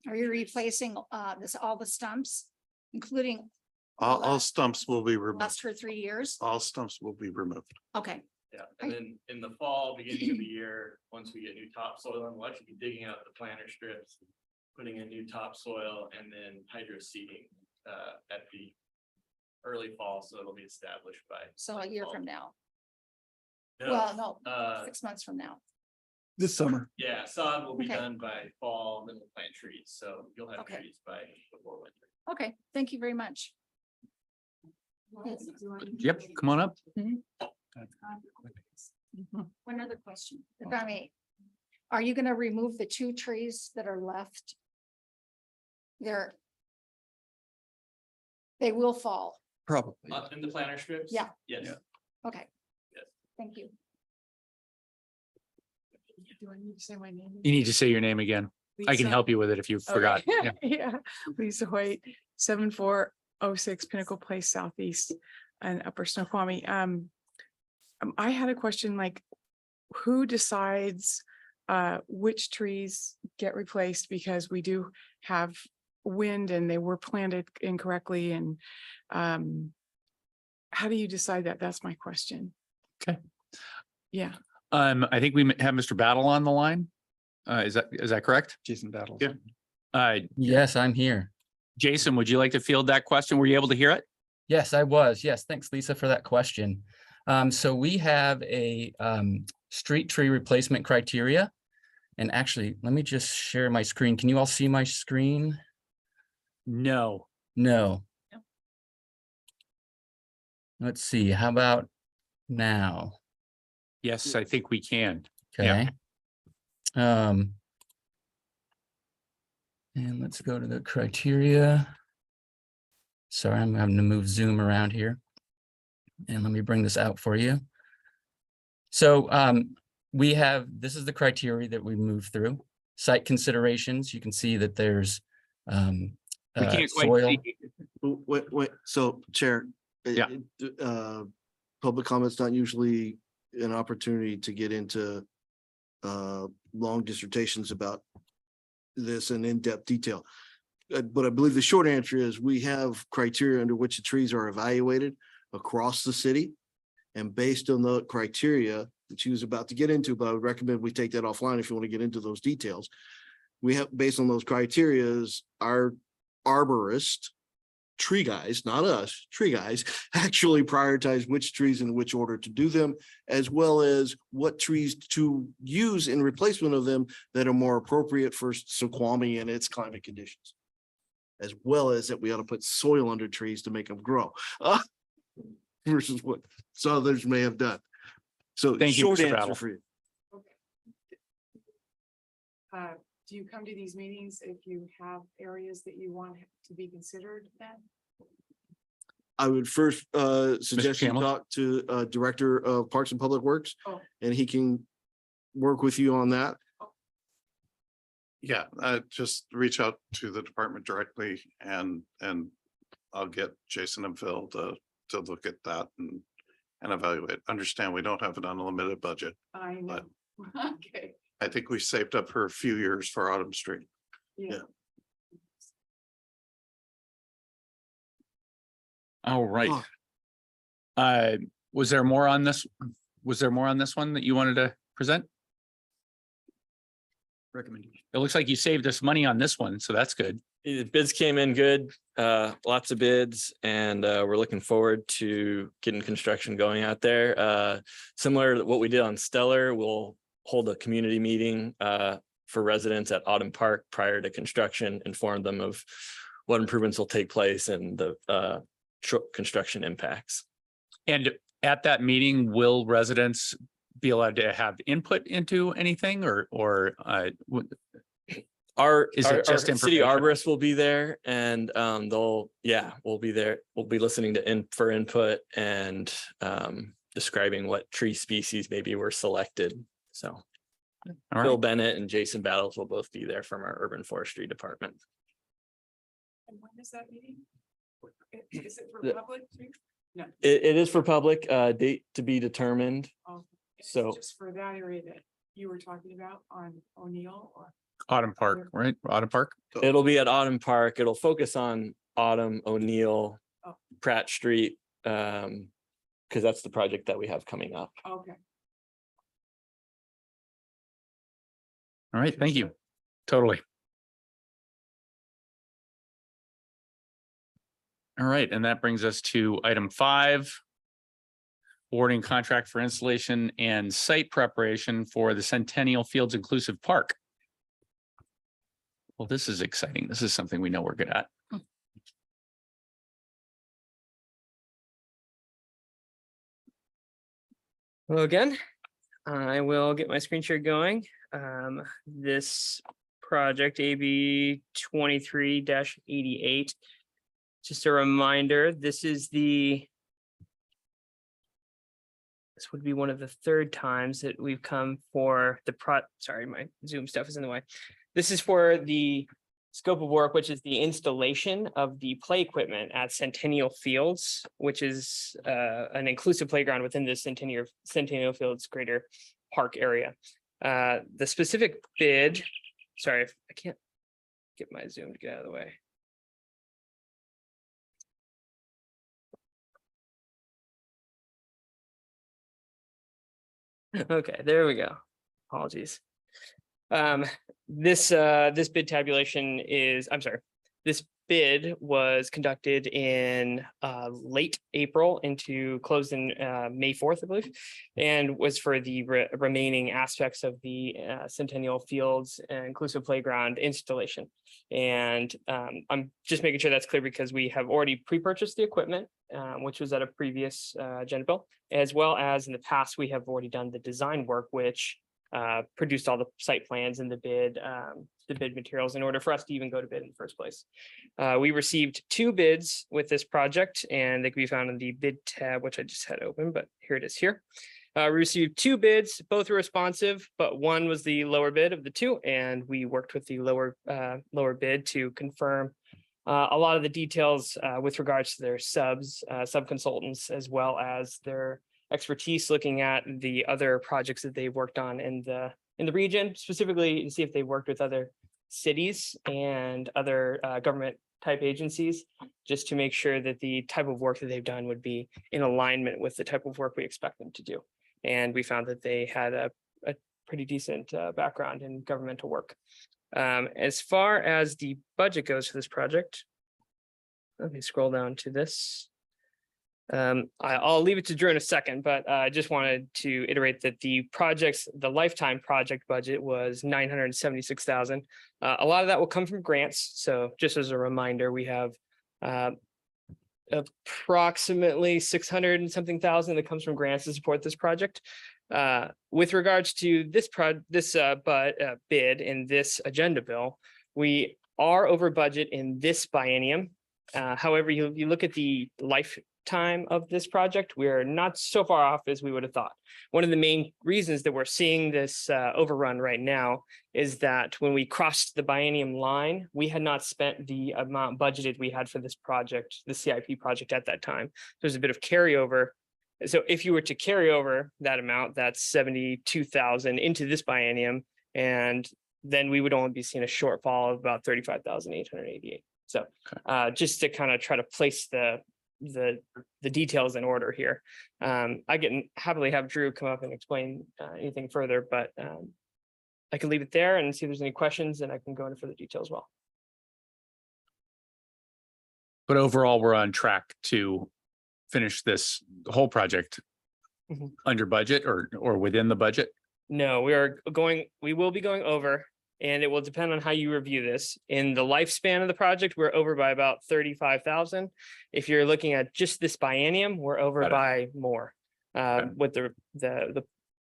Are you replacing all the stumps, including All stumps will be last removed. 2 or 3 years? All stumps will be removed. Okay, Yeah, and then in the fall, beginning of the year, once we get new topsoil, and we'll actually be digging out the planter strips, putting in new topsoil and then hydro seeding at the early fall, so it'll be established by. so a year from now. No, Well, no, uh, 6 months from now. This summer. yeah, sod will be Okay. done by fall, then we'll plant trees, so you'll have Okay. trees by before winter. Okay, thank you very much. yep, come on up. One other question, if I may. Are you gonna remove the 2 trees that are left? They will fall. Probably. In the planter strips? Yeah. Yes. Yeah. Okay. Yes. Thank you. Do I need to say my name? You need to say your name again. I can Lisa. help you with it if you forgot. Okay. Yeah. Yeah, Lisa Hoyt, 7406 Pinnacle Place Southeast and Upper Snoqualmie. I had a question like, who decides which trees get replaced? Because we do have wind and they were planted incorrectly, and how do you decide that? That's my question. Okay. Yeah. I think we have Mr. Battle on the line. Is that correct? Jason Battles. Yeah. Yes, I'm here. Jason, would you like to field that question? Were you able to hear it? Yes, I was. Yes, thanks, Lisa, for that question. So we have a street tree replacement criteria. And actually, let me just share my screen. Can you all see my screen? No. No. Let's see, how about now? Yes, I think we can. Yeah. Okay. And let's go to the criteria. Sorry, I'm having to move Zoom around here. And let me bring this out for you. So we have, this is the criteria that we move through. Site considerations, you can see that there's We can't quite soil. see. Wait, so Chair. Yeah. Public comment's not usually an opportunity to get into long dissertations about this in in-depth detail. But I believe the short answer is we have criteria under which the trees are evaluated across the city. And based on the criteria that she was about to get into, but I would recommend we take that offline if you want to get into those details. We have, based on those criterias, our arborist, tree guys, not us, tree guys, actually prioritize which trees in which order to do them, as well as what trees to use in replacement of them that are more appropriate for Snoqualmie and its climate conditions. As well as that we ought to put soil under trees to make them grow. Versus what some others may have done. So Thank you, short Mr. answer Battle. for you. Do you come to these meetings if you have areas that you want to be considered then? I would first suggest you Campbell? talk to Director of Parks and Public Works. Oh. And he can work with you on that. Yeah, just reach out to the department directly and I'll get Jason and Phil to look at that and evaluate. Understand, we don't have an unlimited budget. I know. Okay, I think we saved up for a few years for Autumn Street. yeah. All right. Oh. Was there more on this? Was there more on this one that you wanted to present? Recommendation. It looks like you saved us money on this one, so that's good. Bids came in good, lots of bids, and we're looking forward to getting construction going out there. Similar to what we did on Stellar, we'll hold a community meeting for residents at Autumn Park prior to construction, inform them of what improvements will take place and the construction impacts. And at that meeting, will residents be allowed to have input into anything or Our, Is it our just city information? arborists will be there and we'll be there. We'll be listening to for input and describing what tree species maybe were selected. So all Phil right, Bennett and Jason Battles will both be there from our urban forestry department. And when is that meeting? Is it for The- public too? No. It is for public, date to be determined. Oh, it's So- just for that area that you were talking about on O'Neill or? Autumn Park, right? Autumn Park. It'll be at Autumn Park. It'll focus on Autumn, O'Neill, Oh. Pratt Street, because that's the project that we have coming up. Okay. All right, thank you. Totally. All right, and that brings us to item 5. Awarding contract for installation and site preparation for the Centennial Fields Inclusive Park. Well, this is exciting. This is something we know we're good at. Hello again. I will get my screen share going. This project AB 23-88. Just a reminder, this would be one of the third times that we've come for the sorry, my Zoom stuff is in the way. This is for the scope of work, which is the installation of the play equipment at Centennial Fields, which is an inclusive playground within the Centennial Fields greater park area. The specific bid, sorry, I can't get my Zoom to get out of the way. Okay, there we go. Apologies. This bid tabulation is, I'm sorry, this bid was conducted in late April closed in May 4th, I believe, and was for the remaining aspects of the Centennial Fields Inclusive Playground installation. And I'm just making sure that's clear because we have already pre-purchased the equipment, which was at a previous agenda bill, as well as in the past, we have already done the design work, which produced all the site plans and the bid materials in order for us to even go to bid in the first place. We received 2 bids with this project, and they can be found in the bid tab, which I just had open, but here it is here. We received 2 bids, both were responsive, but one was the lower bid of the 2, and we worked with the lower bid to confirm a lot of the details with regards to their sub-consultants, as well as their expertise looking at the other projects that they've worked on in the region, specifically to see if they worked with other cities and other government type agencies, just to make sure that the type of work that they've done would be in alignment with the type of work we expect them to do. And we found that they had a pretty decent background in governmental work. As far as the budget goes for this project, let me scroll down to this. I'll leave it to Drew in a second, but I just wanted to iterate that the lifetime project budget was $976,000. A lot of that will come from grants. So just as a reminder, we have approximately 600 and something thousand that comes from grants to support this project. With regards to this bid in this agenda bill, we are over budget in this biennium. However, you look at the lifetime of this project, we're not so far off as we would have thought. One of the main reasons that we're seeing this overrun right now is that when we crossed the biennium line, we had not spent the amount budgeted we had for this project, the CIP project at that time. There's a bit of carryover. So if you were to carry over that amount, that's 72,000 into this biennium, and then we would only be seeing a shortfall of about 35,888. So just to kind of try to place the details in order here. I can happily have Drew come up and explain anything further, but I can leave it there and see if there's any questions, and I can go into further detail as well. But overall, we're on track to finish this whole project Mhm. under budget or within the budget. No, we will be going over, and it will depend on how you review this. In the lifespan of the project, we're over by about 35,000. If you're looking at just this biennium, we're over Got it. by more. With the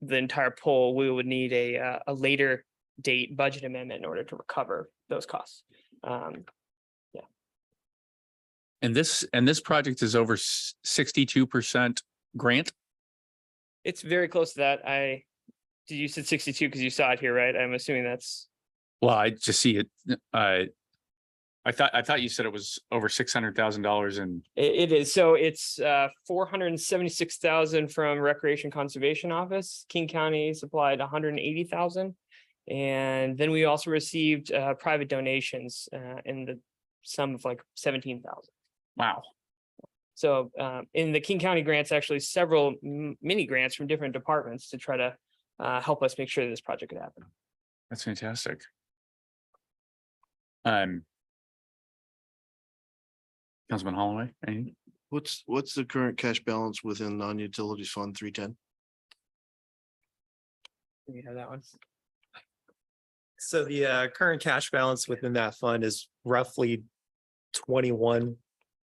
entire poll, we would need a later date budget amendment in order to recover those costs. And this project is over 62% grant. It's very close to that. You said 62 because you saw it here, right? I'm assuming that's. Well, I just see it. I thought you said it was over $600,000 and It is. So it's 476,000 from Recreation Conservation Office. King County supplied 180,000. And then we also received private donations in the sum of like 17,000. wow. So in the King County grants, actually several mini grants from different departments to try to help us make sure this project could happen. That's fantastic. Councilman Holloway, anything? What's the current cash balance within non-utilities fund 310? You have that one. So the current cash balance within that fund is roughly $21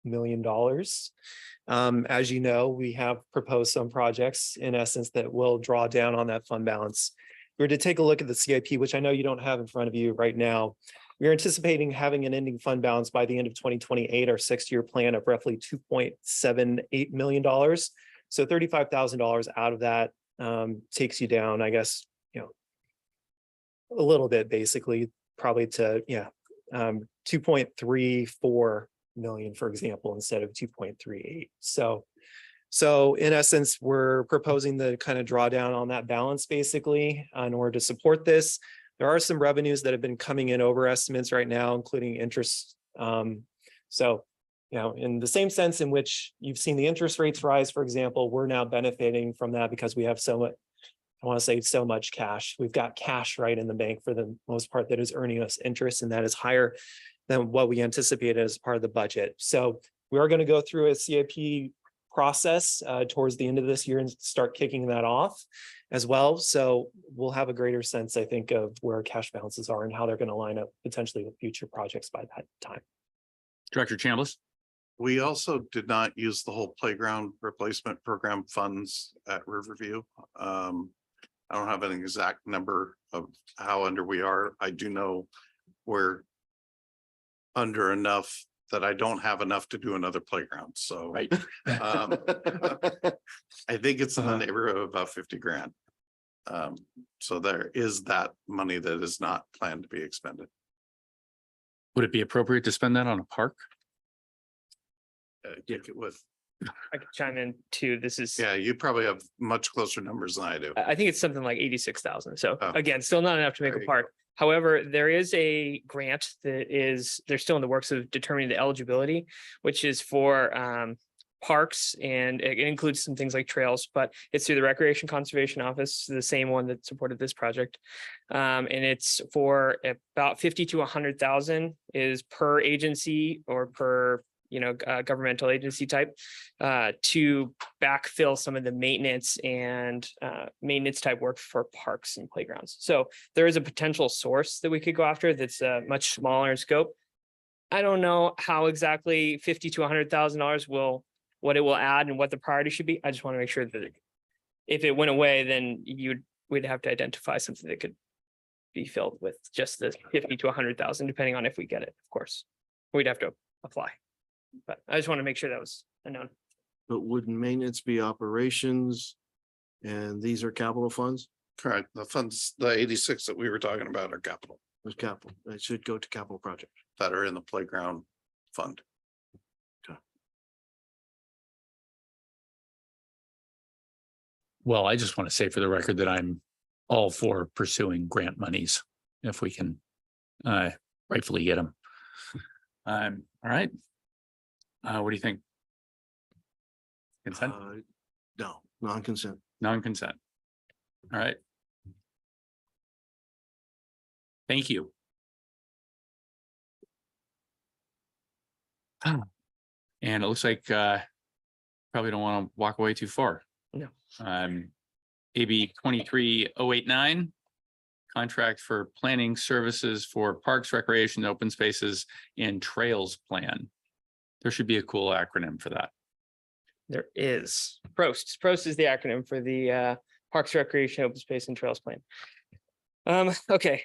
million. As you know, we have proposed some projects in essence that will draw down on that fund balance. If we were to take a look at the CIP, which I know you don't have in front of you right now, we are anticipating having an ending fund balance by the end of 2028, our 6-year plan of roughly $2.78 million. So $35,000 out of that takes you down, I guess, a little bit, basically, probably to 2.34 million, for example, instead of 2.38. So in essence, we're proposing the kind of drawdown on that balance, basically, in order to support this. There are some revenues that have been coming in over estimates right now, including interest. So, in the same sense in which you've seen the interest rates rise, for example, we're now benefiting from that because we have so much, I want to say so much cash. We've got cash right in the bank for the most part that is earning us interest, and that is higher than what we anticipated as part of the budget. So we are going to go through a CIP process towards the end of this year and start kicking that off as well. So we'll have a greater sense, I think, of where cash balances are and how they're going to line up potentially with future projects by that time. Director Chambliss? We also did not use the whole playground replacement program funds at Riverview. I don't have an exact number of how under we are. I do know we're under enough that I don't have enough to do another playground. So Right. I think it's in the neighborhood of about 50 grand. So there is that money that is not planned to be expended. Would it be appropriate to spend that on a park? Take it with, I could chime in too. This is. yeah, you probably have much closer numbers than I do. I think it's something like 86,000. So Oh. again, still not enough to make There a you park. However, there is a grant that they're still in the works of determining the eligibility, which is for parks, and it includes some things like trails, but it's through the Recreation Conservation Office, the same one that supported this project. And it's for about 50 to 100,000 is per agency or per governmental agency type to backfill some of the maintenance and maintenance type work for parks and playgrounds. So there is a potential source that we could go after that's much smaller in scope. I don't know how exactly $50,000 to $100,000 what it will add and what the priority should be. I just want to make sure that if it went away, then we'd have to identify something that could be filled with just the 50 to 100,000, depending on if we get it, of course. We'd have to apply. But I just want to make sure that was a known. But wouldn't maintenance be operations? And these are capital funds? Correct. The funds, the 86 that we were talking about are capital There's capital. It should go to capital project. that are in the playground fund. Well, I just want to say for the record that I'm all for pursuing grant monies if we can rightfully get them. All right. What do you think? Consent? No, non-consent. Non-consent. All right. Thank you. And it looks like probably don't want to walk away too far. No. AB 23089. Contract for planning services for parks, recreation, open spaces, and trails plan. There should be a cool acronym for that. There is PROST. PROST is the acronym for the Parks, Recreation, Open Space and Trails Plan. Okay,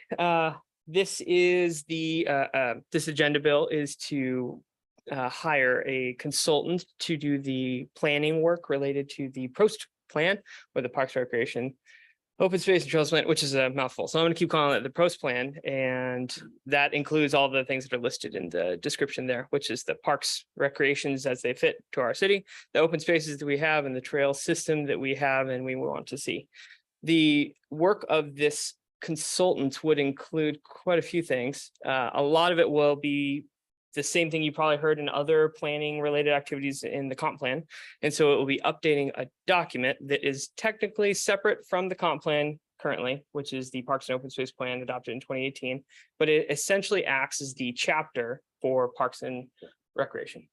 this is this agenda bill is to hire a consultant to do the planning work related to the PROST plan or the Parks, Recreation, Open Space and Trails Plan, which is a mouthful. So I'm going to keep calling it the PROST plan. And that includes all the things that are listed in the description there, which is the parks, recreations as they fit to our city, the open spaces that we have and the trail system that we have and we want to see. The work of this consultant would include quite a few things. A lot of it will be the same thing you probably heard in other planning related activities in the comp plan. And so it will be updating a document that is technically separate from the comp plan currently, which is the Parks and Open Space Plan adopted in 2018, but it essentially acts as the chapter for Parks and Recreation.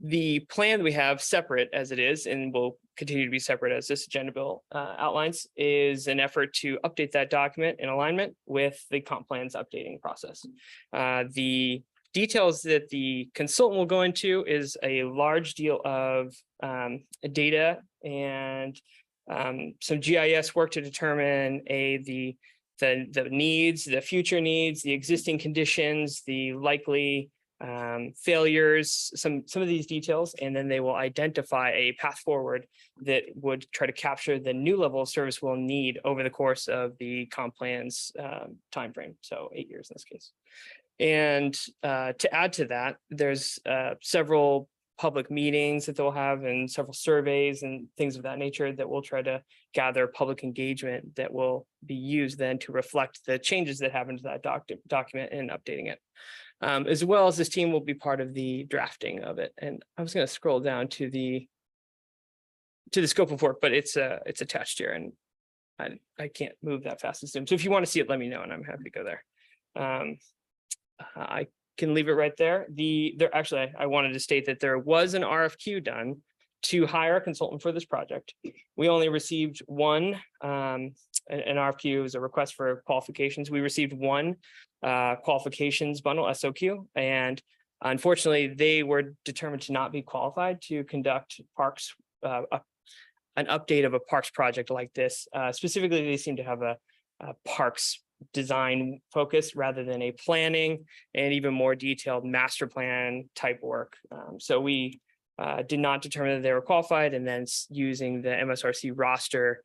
The plan that we have separate as it is, and will continue to be separate as this agenda bill outlines, is an effort to update that document in alignment with the comp plan's updating process. The details that the consultant will go into is a large deal of data and some GIS work to determine the needs, the future needs, the existing conditions, the likely failures, some of these details, and then they will identify a path forward that would try to capture the new level of service we'll need over the course of the comp plan's timeframe, so 8 years in this case. And to add to that, there's several public meetings that they'll have and several surveys and things of that nature that will try to gather public engagement that will be used then to reflect the changes that happen to that document and updating it. As well as this team will be part of the drafting of it. And I was going to scroll down to the scope of work, but it's attached here and I can't move that fast as Zoom. So if you want to see it, let me know and I'm happy to go there. I can leave it right there. Actually, I wanted to state that there was an RFQ done to hire a consultant for this project. We only received one, an RFQ is a request for qualifications. We received one qualifications bundle, SOQ, and unfortunately, they were determined to not be qualified to conduct parks, an update of a parks project like this. Specifically, they seem to have a parks design focus rather than a planning and even more detailed master plan type work. So we did not determine that they were qualified, and then using the MSRC roster,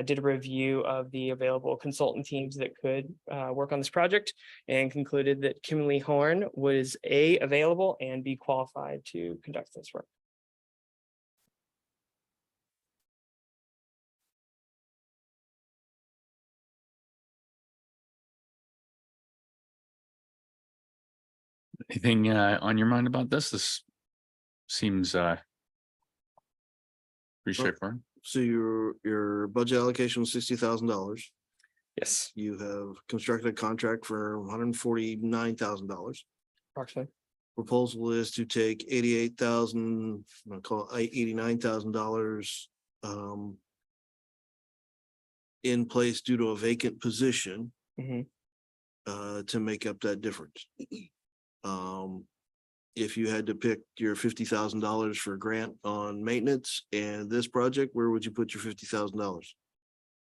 did a review of the available consultant teams that could work on this project and concluded that Kimberly Horn was available and be qualified to conduct this work. Anything on your mind about this? This seems pretty straightforward. So your budget allocation was $60,000. Yes, You have constructed a contract for $149,000. approximately. Proposal is to take $88,000, I'll call it $89,000 in place due to a vacant position Mhm. To make up that difference. If you had to pick your $50,000 for grant on maintenance and this project, where would you put your $50,000?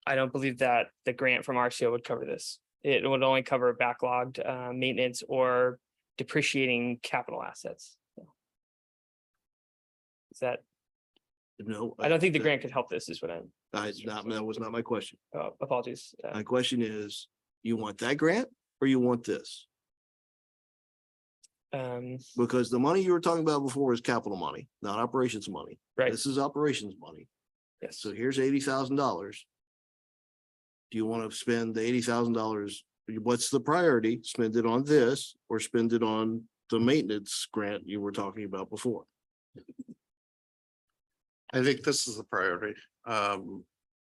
I don't believe that the grant from RCO would cover this. It would only cover backlogged maintenance or depreciating capital assets. Is that, No. I don't think the grant could help this is what I'm, That was not my question. apologies. My question is, you want that grant or you want this? Because the money you were talking about before is capital money, not operations money. Right. This is operations money. Yes. So here's $80,000. Do you want to spend the $80,000? What's the priority? Spend it on this or spend it on the maintenance grant you were talking about before? I think this is the priority.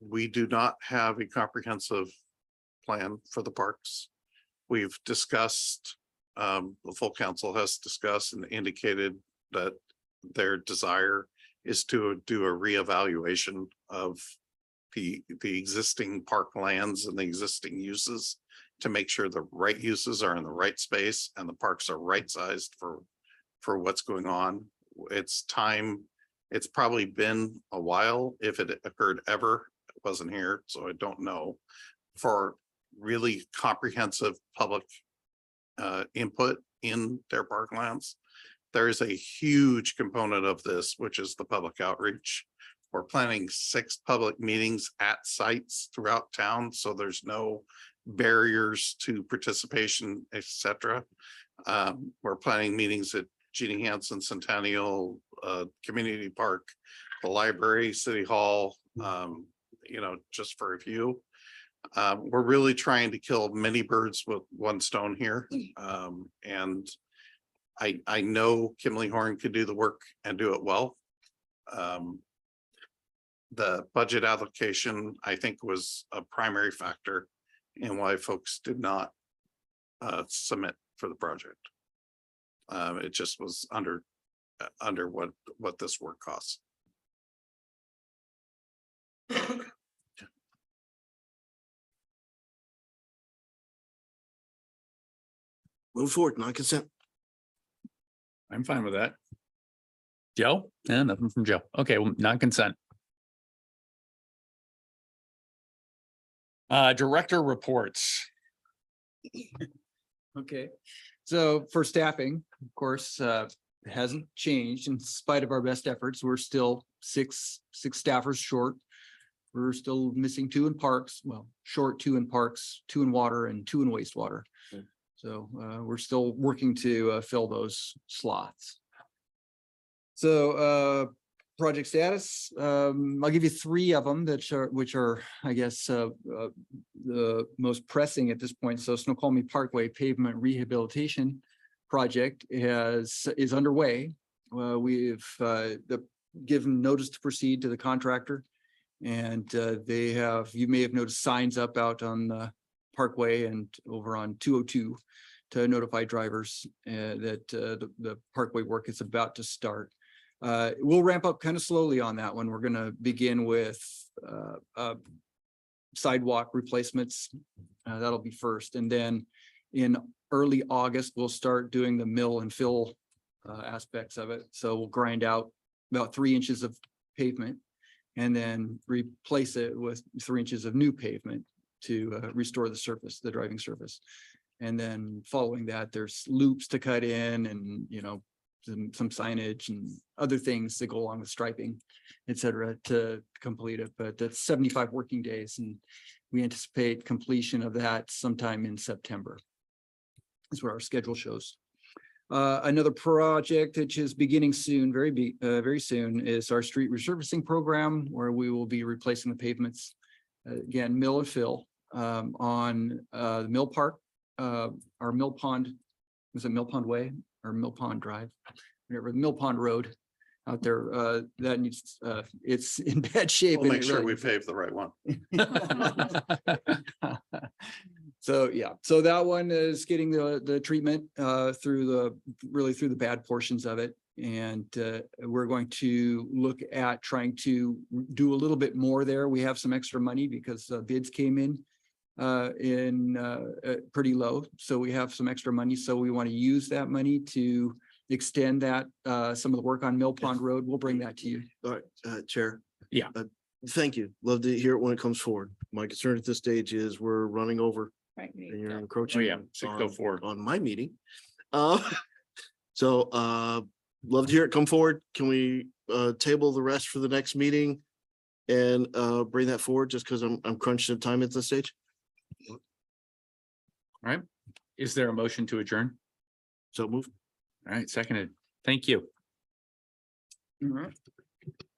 We do not have a comprehensive plan for the parks. We've discussed, the full council has discussed and indicated that their desire is to do a reevaluation of the existing park lands and the existing uses to make sure the right uses are in the right space and the parks are right sized for what's going on. It's time, it's probably been a while, if it occurred ever, it wasn't here, so I don't know, for really comprehensive public input in their parklands. There is a huge component of this, which is the public outreach. We're planning 6 public meetings at sites throughout town, so there's no barriers to participation, etc. We're planning meetings at Jeannie Hansen Centennial, Community Park, the library, City Hall, just for a few. We're really trying to kill many birds with one stone here. And I know Kimley Horn could do the work and do it well. The budget allocation, I think, was a primary factor in why folks did not submit for the project. It just was under what this work costs. Move forward, non-consent. I'm fine with that. Joe? Yeah, nothing from Joe. Okay, well, non-consent. Director reports. Okay, so for staffing, of course, it hasn't changed in spite of our best efforts. We're still six staffers short. We're still missing 2 in parks, well, short 2 in parks, 2 in water and 2 in wastewater. So we're still working to fill those slots. So project status, I'll give you 3 of them which are, I guess, the most pressing at this point. So Snoqualmie Parkway pavement rehabilitation project is underway. We've given notice to proceed to the contractor, and they have, you may have noticed signs up out on the Parkway and over on 202 to notify drivers that the Parkway work is about to start. We'll ramp up kind of slowly on that one. We're going to begin with sidewalk replacements. That'll be first. And then in early August, we'll start doing the mill and fill aspects of it. So we'll grind out about 3 inches of pavement and then replace it with 3 inches of new pavement to restore the surface, the driving surface. And then following that, there's loops to cut in and, some signage and other things that go along with striping, et cetera, to complete it. But that's 75 working days, and we anticipate completion of that sometime in September. That's what our schedule shows. Another project which is beginning soon, very soon, is our street resurfacing program, where we will be replacing the pavements. Again, mill and fill on the Mill Park, our Mill Pond, was it Mill Pond Way or Mill Pond Drive? Whatever, Mill Pond Road out there, that needs, it's in bad shape. We'll and make it sure really we pave the right one. So, yeah, so that one is getting the treatment through the bad portions of it. And we're going to look at trying to do a little bit more there. We have some extra money because bids came in pretty low. So we have some extra money. So we want to use that money to extend that some of the work on Mill Pond Road. We'll bring that to you. All right, Chair. Yeah. Thank you. Love to hear it when it comes forward. My concern at this stage is we're running over Right. and you're encroaching Oh, yeah, on 6:04. on my meeting. So love to hear it come forward. Can we table the rest for the next meeting and bring that forward just because I'm crunched in time at this stage? All right. Is there a motion to adjourn? So move. All right, seconded. Thank you. All right.